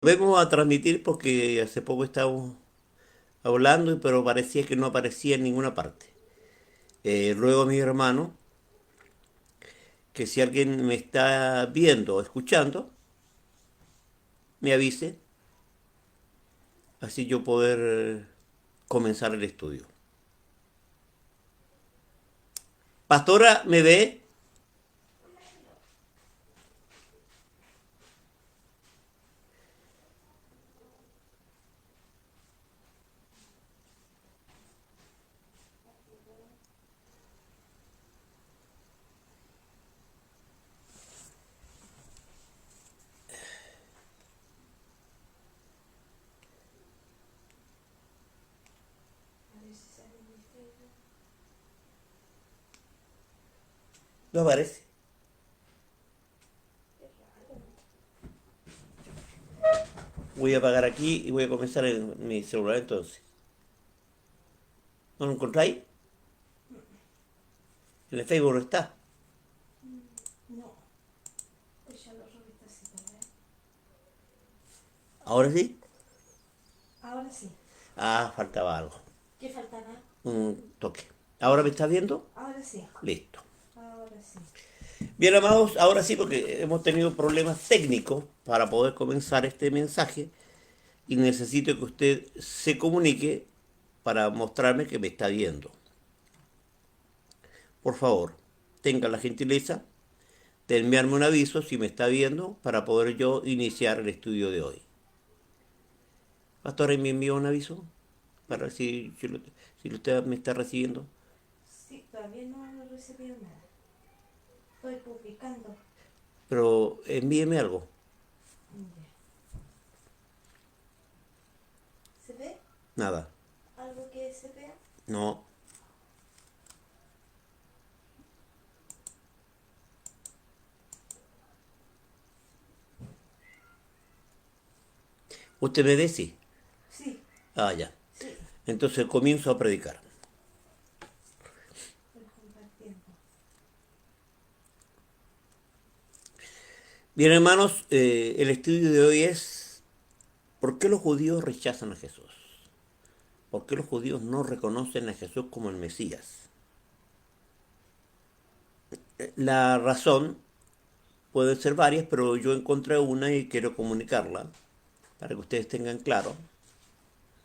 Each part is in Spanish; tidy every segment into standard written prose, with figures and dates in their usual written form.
Volvemos a transmitir porque hace poco estábamos hablando, pero parecía que no aparecía en ninguna parte. Ruego a mi hermano que si alguien me está viendo o escuchando, me avise, así yo poder comenzar el estudio. Pastora, ¿me ve? No aparece. Voy a apagar aquí y voy a comenzar en mi celular entonces. ¿No lo encontráis? En el Facebook no está. No, pues ya lo revista así, ¿verdad? ¿Ahora sí? Ahora sí. Ah, faltaba algo. ¿Qué faltará? Un toque. ¿Ahora me estás viendo? Ahora sí. Listo. Ahora sí. Bien, amados, ahora sí, porque hemos tenido problemas técnicos para poder comenzar este mensaje y necesito que usted se comunique para mostrarme que me está viendo. Por favor, tenga la gentileza de enviarme un aviso si me está viendo para poder yo iniciar el estudio de hoy. Pastor, ¿me envió un aviso para ver si usted me está recibiendo? Sí, todavía no he recibido nada. Estoy publicando. Pero envíeme algo. Ya. ¿Se ve? Nada. ¿Algo que se vea? No. ¿Usted me dice? Sí, Ah, ya. sí. Entonces comienzo a predicar. Estoy compartiendo. Bien, hermanos, el estudio de hoy es ¿por qué los judíos rechazan a Jesús? ¿Por qué los judíos no reconocen a Jesús como el Mesías? La razón puede ser varias, pero yo encontré una y quiero comunicarla para que ustedes tengan claro,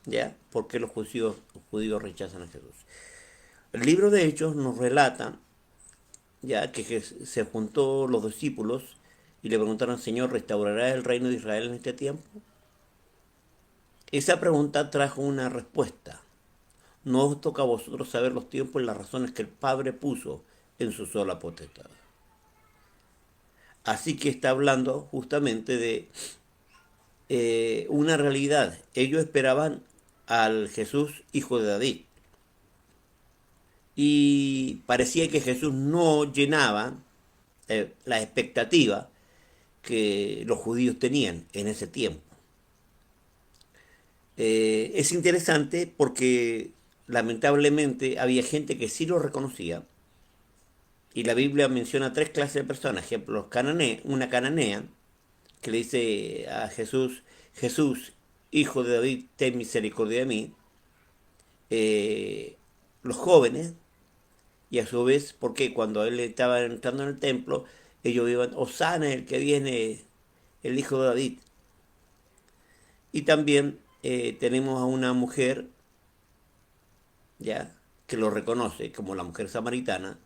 ¿ya? ¿Por qué los judíos rechazan a Jesús? El libro de Hechos nos relata, ya, que se juntó los discípulos y le preguntaron, Señor, ¿restaurará el reino de Israel en este tiempo? Esa pregunta trajo una respuesta. No os toca a vosotros saber los tiempos y las razones que el Padre puso en su sola potestad. Así que está hablando justamente de una realidad. Ellos esperaban al Jesús hijo de David. Y parecía que Jesús no llenaba la expectativa que los judíos tenían en ese tiempo. Es interesante porque lamentablemente había gente que sí lo reconocía. Y la Biblia menciona tres clases de personas. Ejemplo, una cananea que le dice a Jesús, Jesús, hijo de David, ten misericordia de mí. Eh, los jóvenes, y a su vez, porque cuando él estaba entrando en el templo, ellos iban, Osana, el que viene, el hijo de David. Y también tenemos a una mujer, ya, que lo reconoce como la mujer samaritana,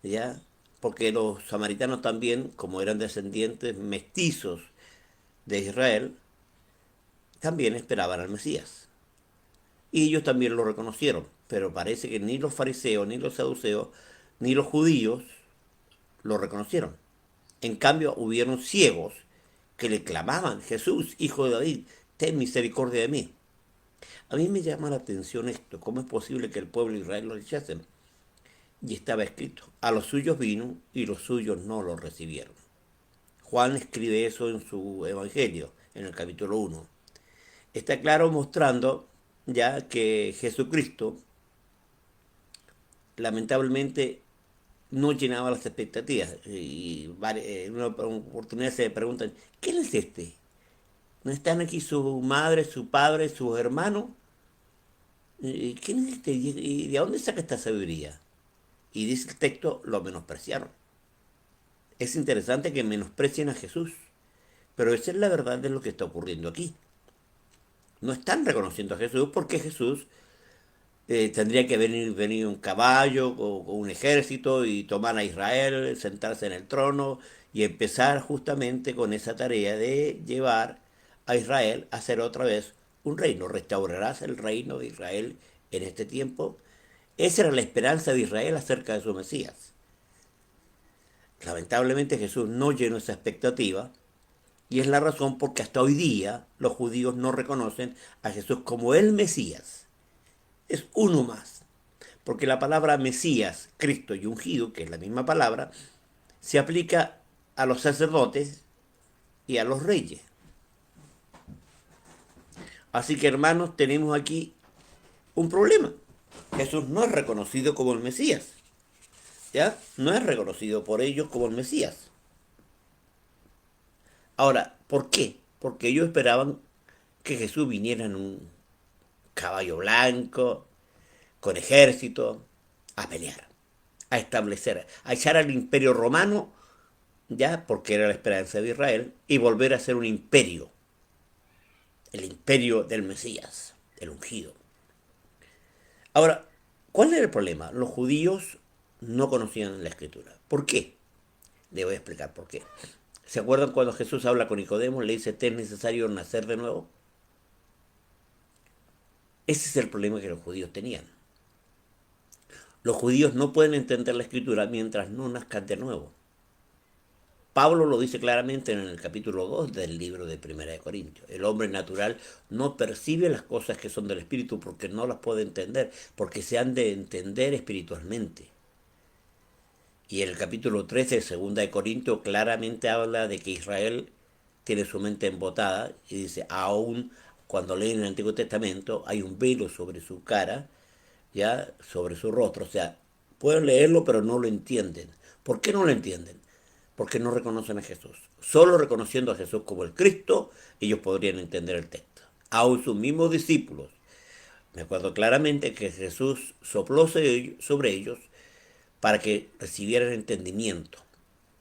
ya, porque los samaritanos también, como eran descendientes mestizos de Israel, también esperaban al Mesías. Y ellos también lo reconocieron, pero parece que ni los fariseos, ni los saduceos, ni los judíos lo reconocieron. En cambio, hubieron ciegos que le clamaban, Jesús, hijo de David, ten misericordia de mí. A mí me llama la atención esto, ¿cómo es posible que el pueblo de Israel lo rechacen? Y estaba escrito, a los suyos vino y los suyos no lo recibieron. Juan escribe eso en su Evangelio, en el capítulo 1. Está claro mostrando ya que Jesucristo lamentablemente no llenaba las expectativas. Y en una oportunidad se preguntan, ¿quién es este? ¿No están aquí su madre, su padre, sus hermanos? ¿Quién es este? ¿Y de dónde saca esta sabiduría? Y dice el texto, lo menospreciaron. Es interesante que menosprecien a Jesús, pero esa es la verdad de lo que está ocurriendo aquí. No están reconociendo a Jesús porque Jesús tendría que venir un caballo o un ejército y tomar a Israel, sentarse en el trono y empezar justamente con esa tarea de llevar a Israel a ser otra vez un reino. ¿Restaurarás el reino de Israel en este tiempo? Esa era la esperanza de Israel acerca de su Mesías. Lamentablemente Jesús no llenó esa expectativa y es la razón porque hasta hoy día los judíos no reconocen a Jesús como el Mesías. Es uno más. Porque la palabra Mesías, Cristo y ungido, que es la misma palabra, se aplica a los sacerdotes y a los reyes. Así que hermanos, tenemos aquí un problema. Jesús no es reconocido como el Mesías. ¿Ya? No es reconocido por ellos como el Mesías. Ahora, ¿por qué? Porque ellos esperaban que Jesús viniera en un caballo blanco, con ejército, a pelear, a establecer, a echar al imperio romano, ya, porque era la esperanza de Israel, y volver a ser un imperio, el imperio del Mesías, el ungido. Ahora, ¿cuál era el problema? Los judíos no conocían la escritura. ¿Por qué? Le voy a explicar por qué. ¿Se acuerdan cuando Jesús habla con Nicodemo? Le dice, ¿te es necesario nacer de nuevo? Ese es el problema que los judíos tenían. Los judíos no pueden entender la escritura mientras no nazcan de nuevo. Pablo lo dice claramente en el capítulo 2 del libro de Primera de Corintios. El hombre natural no percibe las cosas que son del Espíritu porque no las puede entender, porque se han de entender espiritualmente. Y en el capítulo 13 de Segunda de Corintios claramente habla de que Israel tiene su mente embotada y dice, aún cuando leen el Antiguo Testamento hay un velo sobre su cara, ya sobre su rostro. O sea, pueden leerlo pero no lo entienden. ¿Por qué no lo entienden? Porque no reconocen a Jesús. Solo reconociendo a Jesús como el Cristo, ellos podrían entender el texto. Aún sus mismos discípulos. Me acuerdo claramente que Jesús sopló sobre ellos para que recibieran entendimiento.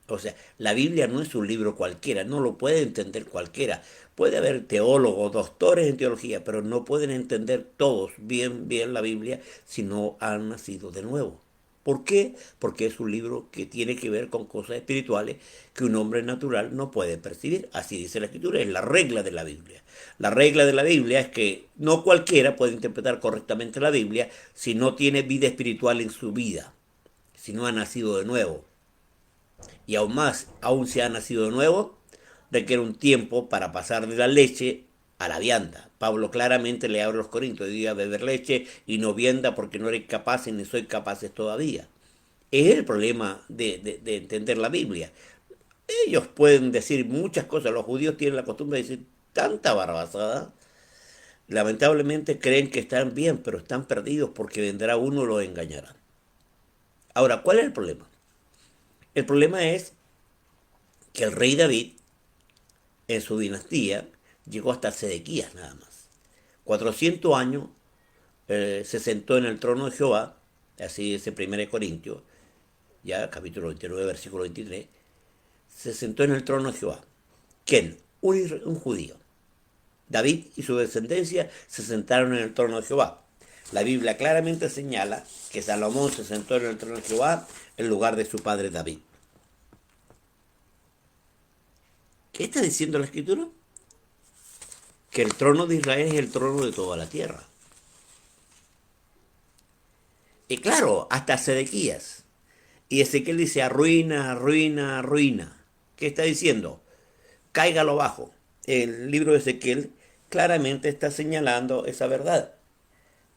O sea, la Biblia no es un libro cualquiera, no lo puede entender cualquiera. Puede haber teólogos, doctores en teología, pero no pueden entender todos bien la Biblia si no han nacido de nuevo. ¿Por qué? Porque es un libro que tiene que ver con cosas espirituales que un hombre natural no puede percibir. Así dice la Escritura, es la regla de la Biblia. La regla de la Biblia es que no cualquiera puede interpretar correctamente la Biblia si no tiene vida espiritual en su vida, si no ha nacido de nuevo. Y aún más, aún si ha nacido de nuevo, requiere un tiempo para pasar de la leche a la vianda. Pablo claramente le habla a los corintios, diga beber leche y no vianda porque no eres capaces ni soy capaces todavía. Es el problema de entender la Biblia. Ellos pueden decir muchas cosas, los judíos tienen la costumbre de decir tanta barbarizada. Lamentablemente creen que están bien, pero están perdidos porque vendrá uno y los engañará. Ahora, ¿cuál es el problema? El problema es que el rey David, en su dinastía, llegó hasta Sedequías nada más. 400 años se sentó en el trono de Jehová, así dice 1 Corintios, ya capítulo 29, versículo 23, se sentó en el trono de Jehová. ¿Quién? Un judío. David y su descendencia se sentaron en el trono de Jehová. La Biblia claramente señala que Salomón se sentó en el trono de Jehová en lugar de su padre David. ¿Qué está diciendo la Escritura? Que el trono de Israel es el trono de toda la tierra. Y claro, hasta Sedequías. Y Ezequiel dice, arruina, arruina, arruina. ¿Qué está diciendo? Cáigalo abajo. El libro de Ezequiel claramente está señalando esa verdad.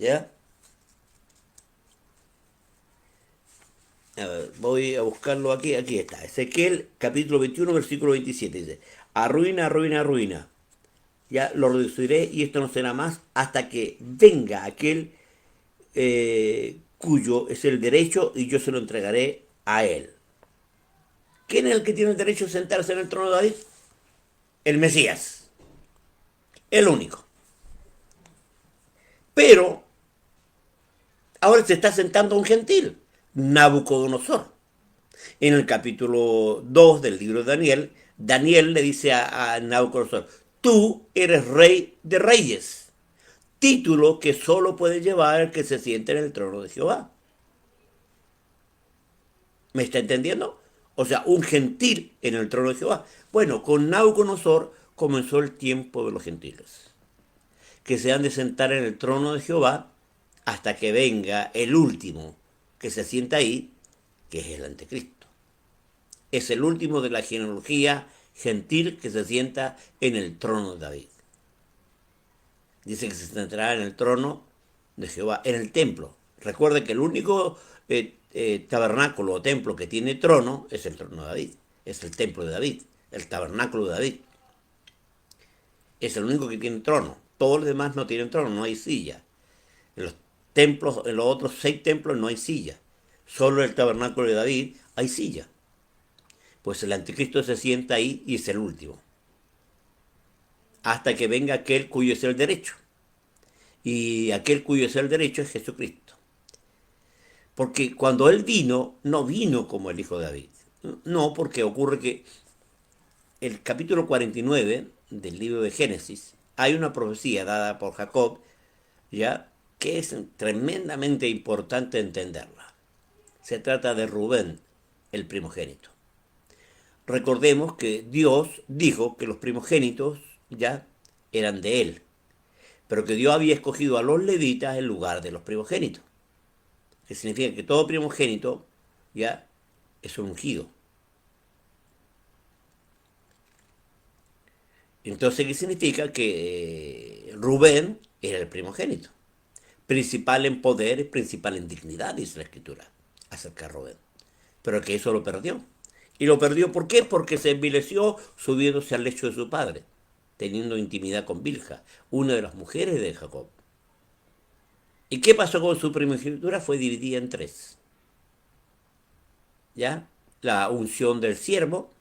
¿Ya? A ver, voy a buscarlo aquí. Aquí está. Ezequiel capítulo 21, versículo 27. Dice, arruina, arruina, arruina. Ya lo reduciré y esto no será más hasta que venga aquel cuyo es el derecho y yo se lo entregaré a él. ¿Quién es el que tiene el derecho de sentarse en el trono de David? El Mesías. el único. Pero ahora se está sentando un gentil, Nabucodonosor. En el capítulo 2 del libro de Daniel, Daniel le dice a Nabucodonosor, tú eres rey de reyes, título que solo puede llevar el que se siente en el trono de Jehová. ¿Me está entendiendo? O sea, un gentil en el trono de Jehová. Bueno, con Nabucodonosor comenzó el tiempo de los gentiles, que se han de sentar en el trono de Jehová hasta que venga el último que se sienta ahí, que es el anticristo. Es el último de la genealogía gentil que se sienta en el trono de David. Dice que se sentará en el trono de Jehová, en el templo. Recuerde que el único tabernáculo o templo que tiene trono es el trono de David, es el templo de David, el tabernáculo de David. Es el único que tiene trono. Todos los demás no tienen trono, no hay silla. En los templos, en los otros 6 templos no hay silla. Solo en el tabernáculo de David hay silla. Pues el anticristo se sienta ahí y es el último. Hasta que venga aquel cuyo es el derecho. Y aquel cuyo es el derecho es Jesucristo. Porque cuando él vino, no vino como el hijo de David. No, porque ocurre que el capítulo 49 del libro de Génesis hay una profecía dada por Jacob, ya, que es tremendamente importante entenderla. Se trata de Rubén, el primogénito. Recordemos que Dios dijo que los primogénitos ya eran de él, pero que Dios había escogido a los levitas en lugar de los primogénitos, que significa que todo primogénito ya es un ungido. Entonces, ¿qué significa? Que Rubén era el primogénito, principal en poder y principal en dignidad, dice la escritura, acerca de Rubén. Pero que eso lo perdió. ¿Y lo perdió por qué? Porque se envileció subiéndose al lecho de su padre, teniendo intimidad con Bilha, una de las mujeres de Jacob. ¿Y qué pasó con su primogenitura? Fue dividida en 3. ¿Ya? La unción del siervo,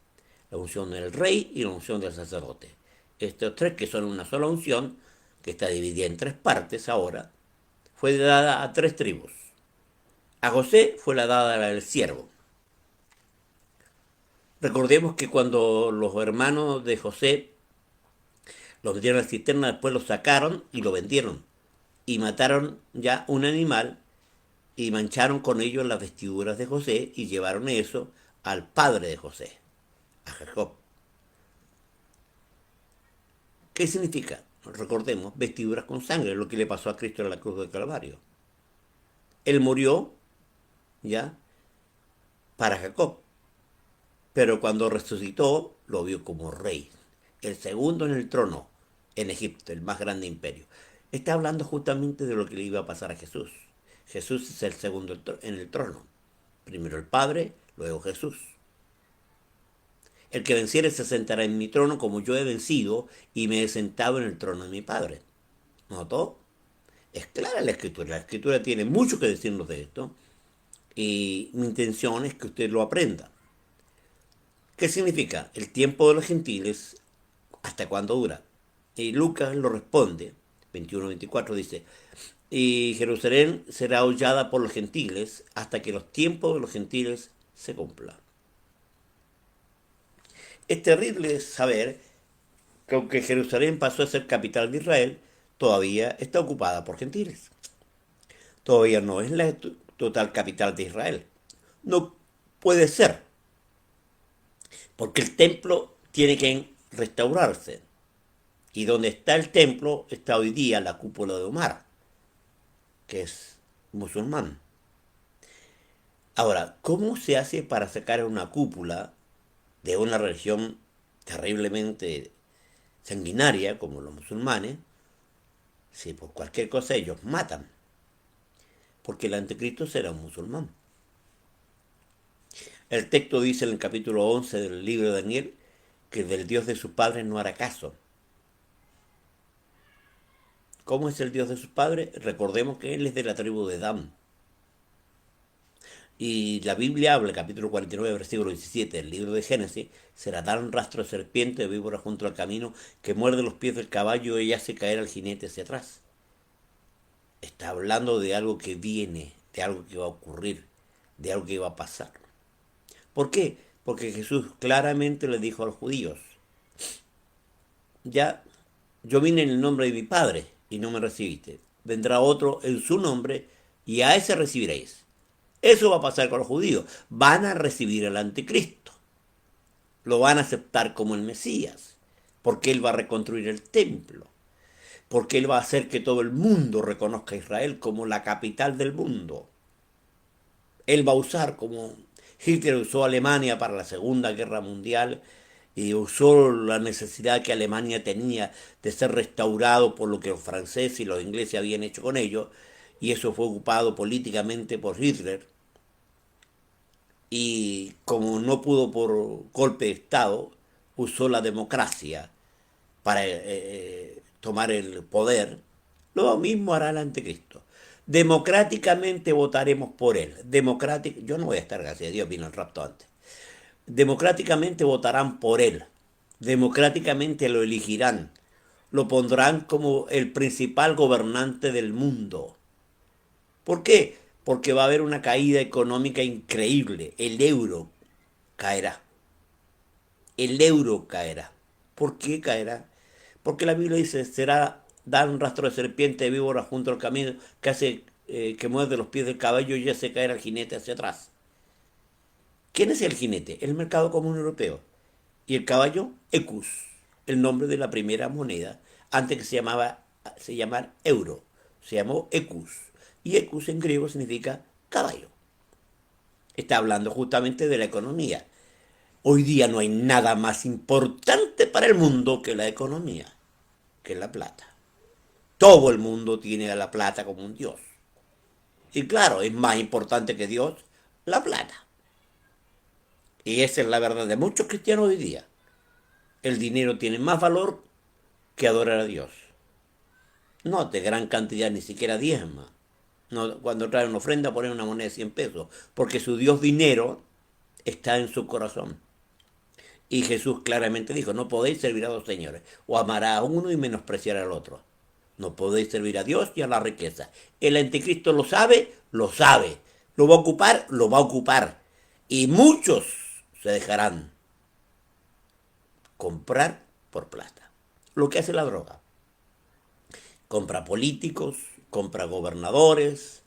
la unción del rey y la unción del sacerdote. Estos 3, que son una sola unción, que está dividida en 3 partes ahora, fue dada a 3 tribus. A José fue la dada la del siervo. Recordemos que cuando los hermanos de José lo metieron a la cisterna, después lo sacaron y lo vendieron. Y mataron ya un animal y mancharon con ellos las vestiduras de José y llevaron eso al padre de José, a Jacob. ¿Qué significa? Recordemos, vestiduras con sangre, lo que le pasó a Cristo en la cruz del Calvario. Él murió, ya, para Jacob, pero cuando resucitó lo vio como rey, el segundo en el trono en Egipto, el más grande imperio. Está hablando justamente de lo que le iba a pasar a Jesús. Jesús es el segundo en el trono. Primero el Padre, luego Jesús. El que venciere se sentará en mi trono como yo he vencido y me he sentado en el trono de mi Padre. ¿Notó? Es clara la escritura. La escritura tiene mucho que decirnos de esto y mi intención es que usted lo aprenda. ¿Qué significa? El tiempo de los gentiles, ¿hasta cuándo dura? Y Lucas lo responde, 21-24 dice, y Jerusalén será hollada por los gentiles hasta que los tiempos de los gentiles se cumplan. Es terrible saber que aunque Jerusalén pasó a ser capital de Israel, todavía está ocupada por gentiles. Todavía no es la total capital de Israel. No puede ser, porque el templo tiene que restaurarse. Y donde está el templo está hoy día la cúpula de Omar, que es musulmán. Ahora, ¿cómo se hace para sacar una cúpula de una religión terriblemente sanguinaria como los musulmanes? Si por cualquier cosa ellos matan, porque el anticristo será un musulmán. El texto dice en el capítulo 11 del libro de Daniel que del Dios de sus padres no hará caso. ¿Cómo es el Dios de sus padres? Recordemos que él es de la tribu de Dan. Y la Biblia habla, capítulo 49, versículo 17, del libro de Génesis, será tan rastro de serpiente de víbora junto al camino que muerde los pies del caballo y hace caer al jinete hacia atrás. Está hablando de algo que viene, de algo que va a ocurrir, de algo que va a pasar. ¿Por qué? Porque Jesús claramente le dijo a los judíos, ya yo vine en el nombre de mi Padre y no me recibiste. Vendrá otro en su nombre y a ese recibiréis. Eso va a pasar con los judíos. Van a recibir al anticristo. Lo van a aceptar como el Mesías. Porque él va a reconstruir el templo. Porque él va a hacer que todo el mundo reconozca a Israel como la capital del mundo. Él va a usar como Hitler usó a Alemania para la Segunda Guerra Mundial y usó la necesidad que Alemania tenía de ser restaurado por lo que los franceses y los ingleses habían hecho con ellos, y eso fue ocupado políticamente por Hitler, y como no pudo por golpe de Estado, usó la democracia para tomar el poder. Lo mismo hará el anticristo. Democráticamente votaremos por él. Yo no voy a estar, gracias a Dios, vino el rapto antes. Democráticamente votarán por él. Democráticamente lo elegirán. Lo pondrán como el principal gobernante del mundo. ¿Por qué? Porque va a haber una caída económica increíble. El euro caerá. El euro caerá. ¿Por qué caerá? Porque la Biblia dice, será dar un rastro de serpiente de víbora junto al camino que hace que muerde los pies del caballo y hace caer al jinete hacia atrás. ¿Quién es el jinete? El mercado común europeo. Y el caballo, Ecus, el nombre de la primera moneda, antes que se llamara euro. Se llamó Ecus. Y Ecus en griego significa caballo. Está hablando justamente de la economía. Hoy día no hay nada más importante para el mundo que la economía, que la plata. Todo el mundo tiene a la plata como un dios. Y claro, es más importante que Dios la plata. Y esa es la verdad de muchos cristianos hoy día. El dinero tiene más valor que adorar a Dios. No de gran cantidad, ni siquiera diezma. No, cuando traen una ofrenda ponen una moneda de 100 pesos, porque su Dios dinero está en su corazón. Y Jesús claramente dijo, no podéis servir a dos señores, o amará a uno y menospreciar al otro. No podéis servir a Dios y a la riqueza. El anticristo lo sabe, lo sabe. Lo va a ocupar, lo va a ocupar. Y muchos se dejarán comprar por plata. Lo que hace la droga. Compra políticos, compra gobernadores.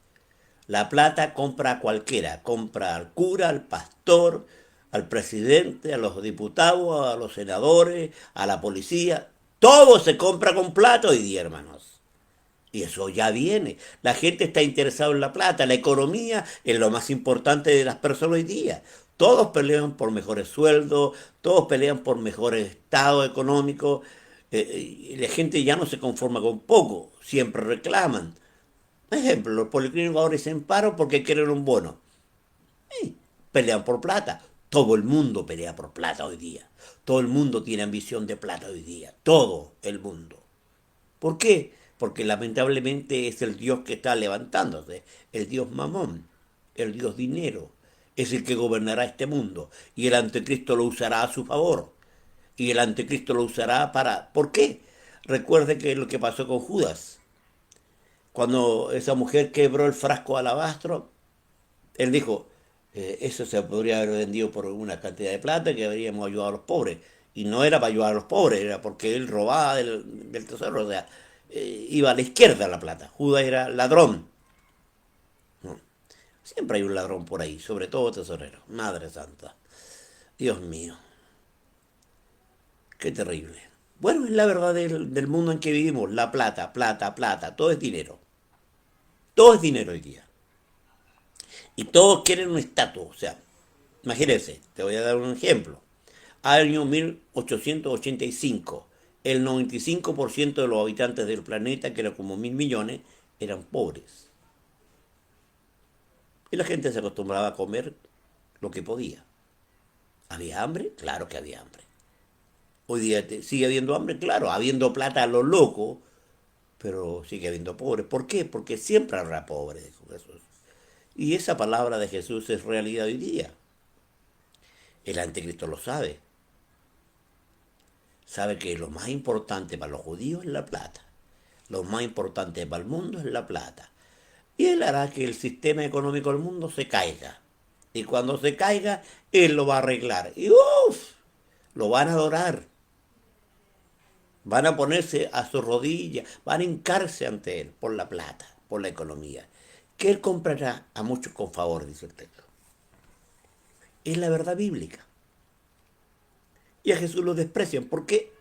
La plata compra a cualquiera. Compra al cura, al pastor, al presidente, a los diputados, a los senadores, a la policía. Todo se compra con plata hoy día, hermanos. Y eso ya viene. La gente está interesada en la plata. La economía es lo más importante de las personas hoy día. Todos pelean por mejores sueldos, todos pelean por mejores estados económicos. La gente ya no se conforma con poco, siempre reclaman. Por ejemplo, los policlínicos ahora se paro porque quieren un bono. Pelean por plata. Todo el mundo pelea por plata hoy día. Todo el mundo tiene ambición de plata hoy día. Todo el mundo. ¿Por qué? Porque lamentablemente es el Dios que está levantándose. El Dios Mamón. El Dios dinero. Es el que gobernará este mundo. Y el anticristo lo usará a su favor. Y el anticristo lo usará para... ¿Por qué? Recuerde que lo que pasó con Judas. Cuando esa mujer quebró el frasco de alabastro, él dijo, eso se podría haber vendido por una cantidad de plata que habríamos ayudado a los pobres. Y no era para ayudar a los pobres, era porque él robaba del tesoro. O sea, iba a la izquierda la plata. Judas era ladrón. No. Siempre hay un ladrón por ahí, sobre todo tesorero. Madre Santa. Dios mío. Qué terrible. Bueno, es la verdad del mundo en que vivimos. La plata, plata, plata. Todo es dinero. Todo es dinero hoy día. Y todos quieren un estatus. O sea, imagínense, te voy a dar un ejemplo. Año 1885, el 95% de los habitantes del planeta, que eran como 1.000 millones, eran pobres. Y la gente se acostumbraba a comer lo que podía. ¿Había hambre? Claro que había hambre. Hoy día sigue habiendo hambre, claro, habiendo plata a lo loco, pero sigue habiendo pobres. ¿Por qué? Porque siempre habrá pobres, dijo Jesús. Y esa palabra de Jesús es realidad hoy día. El anticristo lo sabe. Sabe que lo más importante para los judíos es la plata. Lo más importante para el mundo es la plata. Y él hará que el sistema económico del mundo se caiga. Y cuando se caiga, él lo va a arreglar. Y uff, lo van a adorar. Van a ponerse a sus rodillas, van a hincarse ante él por la plata, por la economía. Que él comprará a muchos con favor, dice el texto. Es la verdad bíblica. Y a Jesús lo desprecian. ¿Por qué?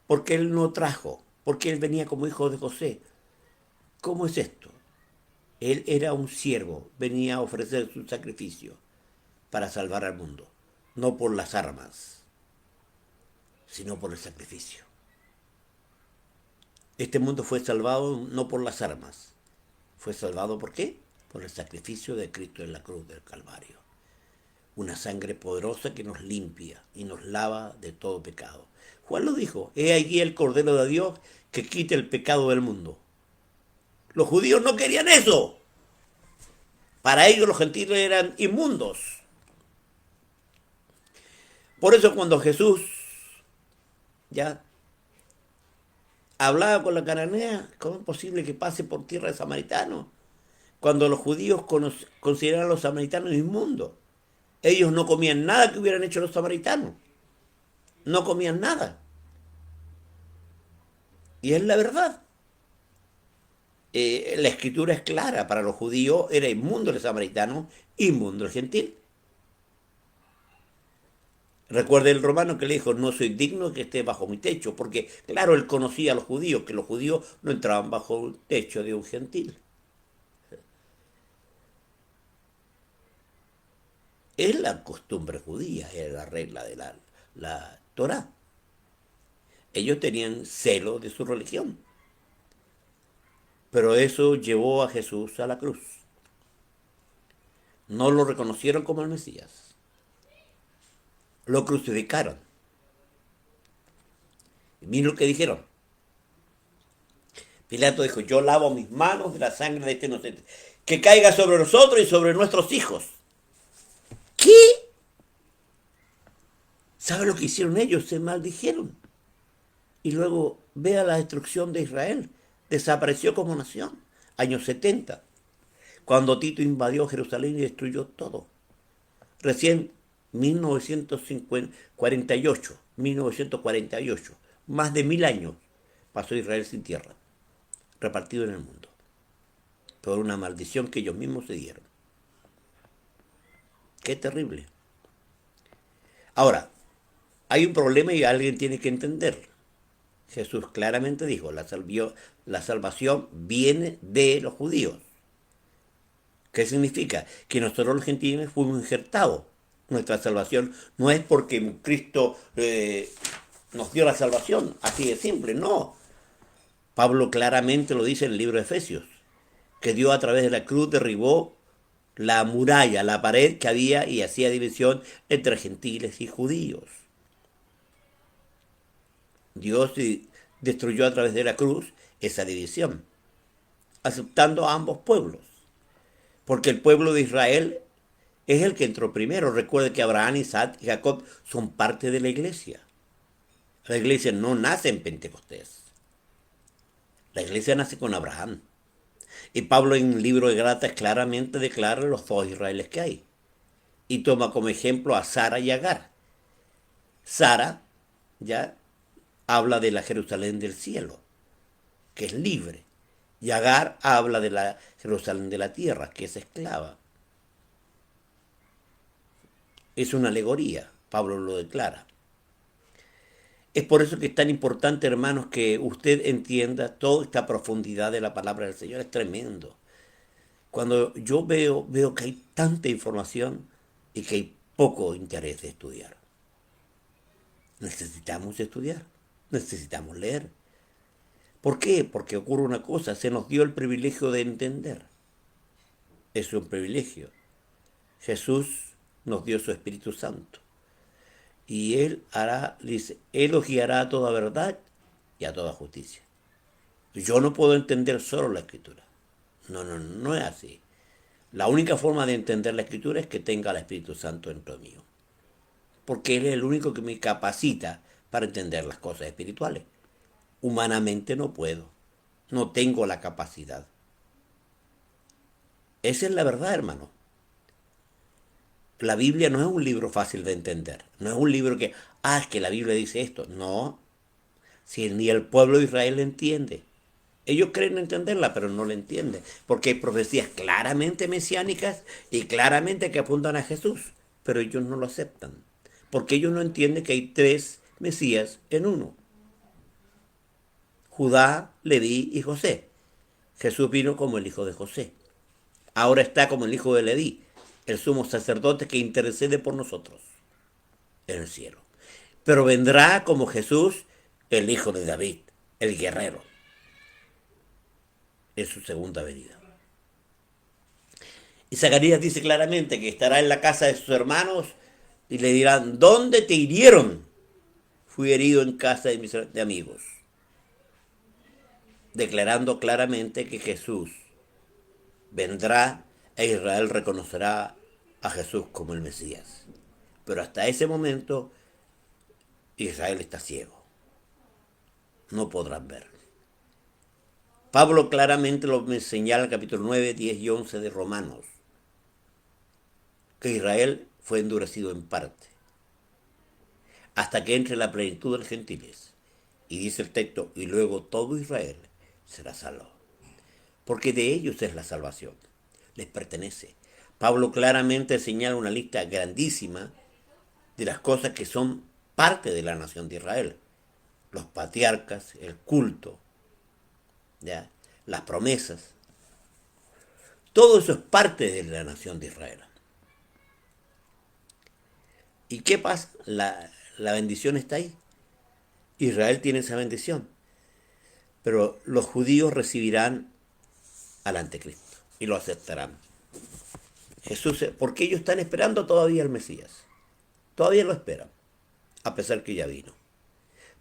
Porque él no trajo, porque él venía como hijo de José. ¿Cómo es esto? Él era un siervo, venía a ofrecer su sacrificio para salvar al mundo, no por las armas, sino por el sacrificio. Este mundo fue salvado no por las armas, fue salvado ¿por qué? Por el sacrificio de Cristo en la cruz del Calvario. Una sangre poderosa que nos limpia y nos lava de todo pecado. Juan lo dijo, he aquí el Cordero de Dios que quita el pecado del mundo. Los judíos no querían eso. Para ellos los gentiles eran inmundos. Por eso cuando Jesús ya hablaba con la cananea, ¿cómo es posible que pase por tierra de samaritanos? Cuando los judíos consideraban a los samaritanos inmundos. Ellos no comían nada que hubieran hecho los samaritanos. No comían nada. Y es la verdad. La escritura es clara. Para los judíos era inmundo el samaritano, inmundo el gentil. Recuerde el romano que le dijo, no soy digno que esté bajo mi techo, porque claro, él conocía a los judíos, que los judíos no entraban bajo el techo de un gentil. Es la costumbre judía, era la regla de la Torá. Ellos tenían celo de su religión. Pero eso llevó a Jesús a la cruz. No lo reconocieron como el Mesías. Lo crucificaron. Y miren lo que dijeron. Pilato dijo, yo lavo mis manos de la sangre de este inocente. Que caiga sobre nosotros y sobre nuestros hijos. ¿Qué? ¿Sabe lo que hicieron ellos? Se maldijeron. Y luego vea la destrucción de Israel. Desapareció como nación. Años 70. Cuando Tito invadió Jerusalén y destruyó todo. Recién 1948, más de 1000 años pasó Israel sin tierra, repartido en el mundo, por una maldición que ellos mismos se dieron. Qué terrible. Ahora, hay un problema y alguien tiene que entender. Jesús claramente dijo, la salvación viene de los judíos. ¿Qué significa? Que nosotros los gentiles fuimos injertados. Nuestra salvación no es porque Cristo nos dio la salvación, así de simple, no. Pablo claramente lo dice en el libro de Efesios, que Dios a través de la cruz derribó la muralla, la pared que había y hacía división entre gentiles y judíos. Dios destruyó a través de la cruz esa división, aceptando a ambos pueblos. Porque el pueblo de Israel es el que entró primero. Recuerde que Abraham, Isaac y Jacob son parte de la iglesia. La iglesia no nace en Pentecostés. La iglesia nace con Abraham. Y Pablo en el libro de Gálatas claramente declara los dos Israeles que hay. Y toma como ejemplo a Sara y Agar. Sara ya habla de la Jerusalén del cielo, que es libre. Y Agar habla de la Jerusalén de la tierra, que es esclava. Es una alegoría, Pablo lo declara. Es por eso que es tan importante, hermanos, que usted entienda toda esta profundidad de la palabra del Señor. Es tremendo. Cuando yo veo que hay tanta información y que hay poco interés de estudiar. Necesitamos estudiar, necesitamos leer. ¿Por qué? Porque ocurre una cosa, se nos dio el privilegio de entender. Es un privilegio. Jesús nos dio su Espíritu Santo. Y Él dice, Él os guiará a toda verdad y a toda justicia. Yo no puedo entender solo la Escritura. No es así. La única forma de entender la Escritura es que tenga el Espíritu Santo dentro mío. Porque Él es el único que me capacita para entender las cosas espirituales. Humanamente no puedo. No tengo la capacidad. Esa es la verdad, hermano. La Biblia no es un libro fácil de entender. No es un libro que, es que la Biblia dice esto. No. Si ni el pueblo de Israel entiende. Ellos creen entenderla, pero no la entienden. Porque hay profecías claramente mesiánicas y claramente que apuntan a Jesús. Pero ellos no lo aceptan. Porque ellos no entienden que hay tres Mesías en uno. Judá, Leví y José. Jesús vino como el hijo de José. Ahora está como el hijo de Leví, el sumo sacerdote que intercede por nosotros en el cielo. Pero vendrá como Jesús, el hijo de David, el guerrero, en su segunda venida. Y Zacarías dice claramente que estará en la casa de sus hermanos y le dirán, ¿dónde te hirieron? Fui herido en casa de mis amigos. Declarando claramente que Jesús vendrá e Israel reconocerá a Jesús como el Mesías. Pero hasta ese momento Israel está ciego. No podrán ver. Pablo claramente lo señala en el capítulo 9, 10 y 11 de Romanos. Que Israel fue endurecido en parte. Hasta que entre la plenitud de los gentiles. Y dice el texto, y luego todo Israel será salvo. Porque de ellos es la salvación. Les pertenece. Pablo claramente señala una lista grandísima de las cosas que son parte de la nación de Israel. Los patriarcas, el culto, ¿ya? Las promesas. Todo eso es parte de la nación de Israel. ¿Y qué pasa? La bendición está ahí. Israel tiene esa bendición. Pero los judíos recibirán al anticristo y lo aceptarán. Jesús, porque ellos están esperando todavía al Mesías. Todavía lo esperan, a pesar que ya vino.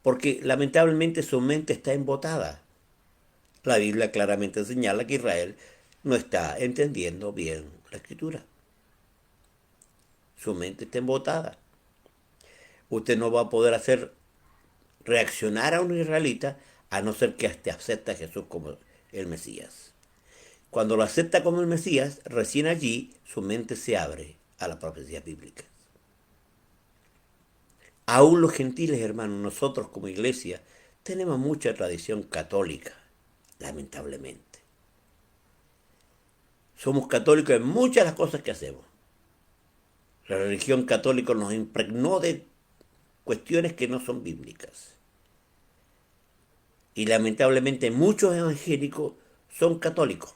Porque lamentablemente su mente está embotada. La Biblia claramente señala que Israel no está entendiendo bien la Escritura. Su mente está embotada. Usted no va a poder hacer reaccionar a un israelita a no ser que acepte a Jesús como el Mesías. Cuando lo acepta como el Mesías, recién allí su mente se abre a las profecías bíblicas. Aún los gentiles, hermanos, nosotros como iglesia, tenemos mucha tradición católica, lamentablemente. Somos católicos en muchas de las cosas que hacemos. La religión católica nos impregnó de cuestiones que no son bíblicas. Y lamentablemente muchos evangélicos son católicos.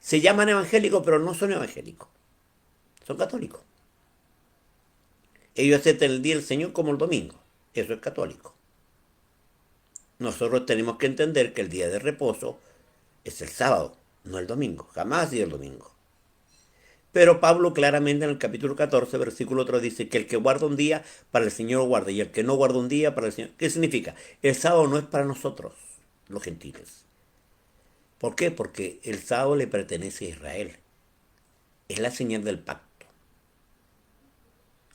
Se llaman evangélicos, pero no son evangélicos. Son católicos. Ellos aceptan el día del Señor como el domingo. Eso es católico. Nosotros tenemos que entender que el día de reposo es el sábado, no el domingo. Jamás ha sido el domingo. Pero Pablo claramente en el capítulo 14, versículo 3 dice que el que guarda un día para el Señor guarda y el que no guarda un día para el Señor. ¿Qué significa? El sábado no es para nosotros, los gentiles. ¿Por qué? Porque el sábado le pertenece a Israel. Es la señal del pacto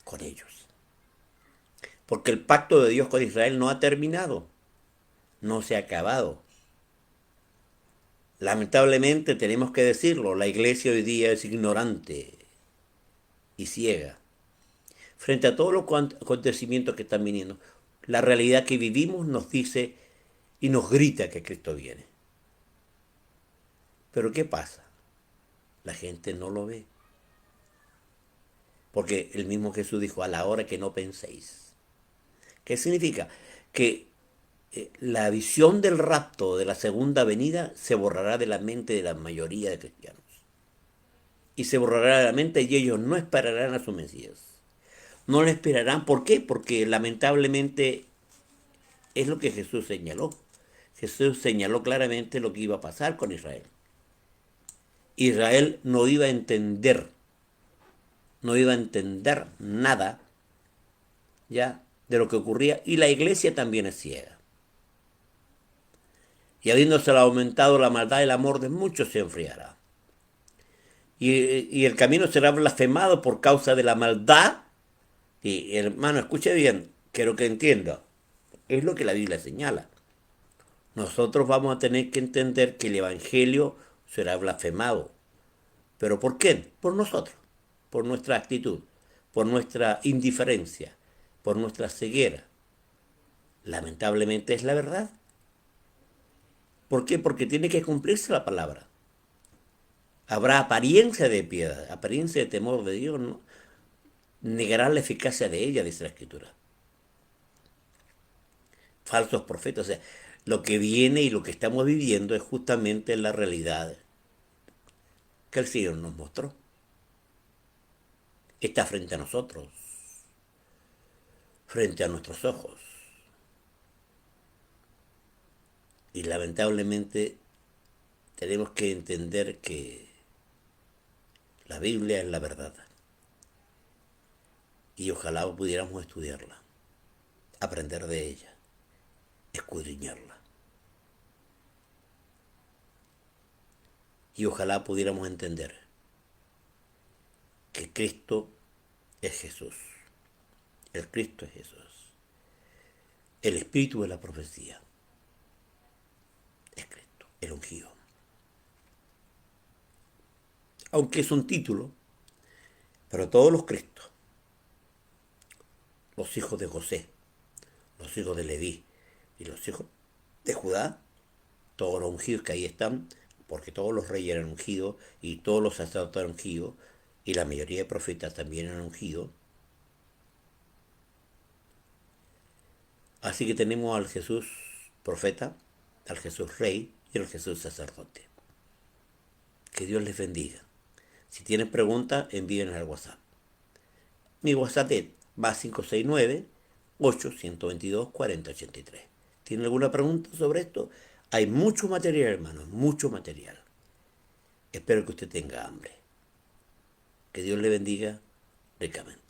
con ellos. Porque el pacto de Dios con Israel no ha terminado. No se ha acabado. Lamentablemente tenemos que decirlo, la iglesia hoy día es ignorante y ciega. Frente a todos los acontecimientos que están viniendo, la realidad que vivimos nos dice y nos grita que Cristo viene. Pero ¿qué pasa? La gente no lo ve. Porque el mismo Jesús dijo, a la hora que no penséis. ¿Qué significa? Que la visión del rapto de la segunda venida se borrará de la mente de la mayoría de cristianos. Y se borrará de la mente y ellos no esperarán a su Mesías. No le esperarán. ¿Por qué? Porque lamentablemente es lo que Jesús señaló. Jesús señaló claramente lo que iba a pasar con Israel. Israel no iba a entender nada ya de lo que ocurría y la iglesia también es ciega. Y habiéndose aumentado la maldad, el amor de muchos se enfriará. y el camino será blasfemado por causa de la maldad. Y hermano, escuche bien, quiero que entienda. Es lo que la Biblia señala. Nosotros vamos a tener que entender que el Evangelio será blasfemado. ¿Pero por qué? Por nosotros, por nuestra actitud, por nuestra indiferencia, por nuestra ceguera. Lamentablemente es la verdad. ¿Por qué? Porque tiene que cumplirse la palabra. Habrá apariencia de piedad, apariencia de temor de Dios, ¿no? Negará la eficacia de ella, dice la Escritura. Falsos profetas, o sea, lo que viene y lo que estamos viviendo es justamente la realidad que el Señor nos mostró. Está frente a nosotros, frente a nuestros ojos. Y lamentablemente tenemos que entender que la Biblia es la verdad. Y ojalá pudiéramos estudiarla, aprender de ella, escudriñarla. Y ojalá pudiéramos entender que Cristo es Jesús. El Cristo es Jesús. El espíritu de la profecía es Cristo, el ungido. Aunque es un título, pero todos los Cristos, los hijos de José, los hijos de Leví y los hijos de Judá, todos los ungidos que ahí están, porque todos los reyes eran ungidos y todos los sacerdotes eran ungidos y la mayoría de profetas también eran ungidos. Así que tenemos al Jesús profeta, al Jesús rey y al Jesús sacerdote. Que Dios les bendiga. Si tienen preguntas, envíenlas al WhatsApp. Mi WhatsApp es más 569-822-4083. ¿Tienen alguna pregunta sobre esto? Hay mucho material, hermanos, mucho material. Espero que usted tenga hambre. Que Dios le bendiga ricamente.